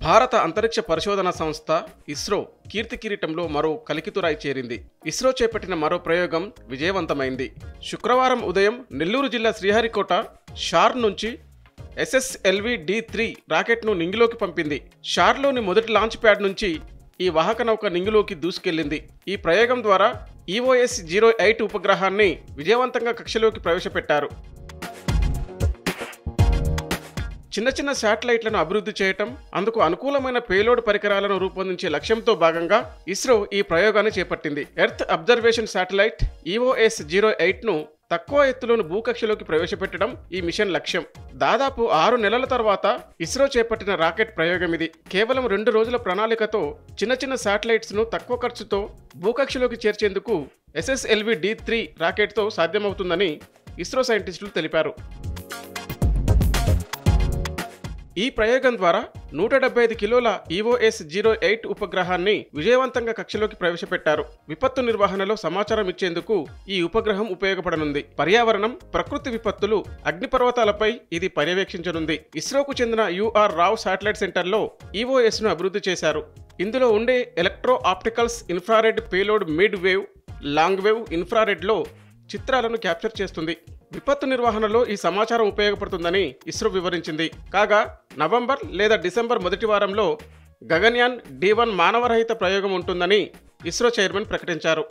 భారత అంతరిక్ష పరిశోధన సంస్థ ఇస్రో కీర్తి కిరీటంలో మరో కలికితురాయి చేరింది. ఇస్రో చేపట్టిన మరో ప్రయోగం విజయవంతమైంది. శుక్రవారం ఉదయం నెల్లూరు జిల్లా శ్రీహరికోట షార్ నుంచి SSLV-D3 రాకెట్ను నింగిలోకి పంపింది. షార్లోని మొదటి లాంచ్ ప్యాడ్ నుంచి ఈ వాహక నౌక నింగిలోకి దూసుకెళ్లింది. ఈ ప్రయోగం ద్వారా EOS-08 ఉపగ్రహాన్ని విజయవంతంగా కక్షలోకి ప్రవేశపెట్టారు. చిన్న చిన్న శాటిలైట్లను అభివృద్ధి చేయటం, అందుకు అనుకూలమైన పేలోడ్ పరికరాలను రూపొందించే లక్ష్యంతో భాగంగా ఇస్రో ఈ ప్రయోగాన్ని చేపట్టింది. ఎర్త్ అబ్జర్వేషన్ శాటిలైట్ EOS-08ను తక్కువ ఎత్తులోని భూకక్షలోకి ప్రవేశపెట్టడం ఈ మిషన్ లక్ష్యం. దాదాపు 6 నెలల తర్వాత ఇస్రో చేపట్టిన రాకెట్ ప్రయోగం ఇది. కేవలం 2 రోజుల ప్రణాళికతో చిన్న చిన్న శాటిలైట్స్ను తక్కువ ఖర్చుతో భూకక్షలోకి చేర్చేందుకు SSLV-D3 రాకెట్తో సాధ్యమవుతుందని ఇస్రో సైంటిస్టులు తెలిపారు. ఈ ప్రయోగం ద్వారా 175 కిలోల EOS-08 ఉపగ్రహాన్ని విజయవంతంగా కక్షలోకి ప్రవేశపెట్టారు. విపత్తు నిర్వహణలో సమాచారం ఇచ్చేందుకు ఈ ఉపగ్రహం ఉపయోగపడనుంది. పర్యావరణం, ప్రకృతి విపత్తులు, అగ్నిపర్వతాలపై ఇది పర్యవేక్షించనుంది. ఇస్రోకు చెందిన UR రావ్ శాటిలైట్ సెంటర్లో EOS-ను అభివృద్ధి చేశారు. ఇందులో ఉండే electro opticals infrared payload mid wave, long wave ఇన్ఫ్రారెడ్లో చిత్రాలను క్యాప్చర్ చేస్తుంది. విపత్తు నిర్వహణలో ఈ సమాచారం ఉపయోగపడుతుందని ఇస్రో వివరించింది. కాగా నవంబర్ లేదా డిసెంబర్ మొదటి వారంలో గగన్యాన్ D1 మానవరహిత ప్రయోగం ఉంటుందని ఇస్రో చైర్మన్ ప్రకటించారు.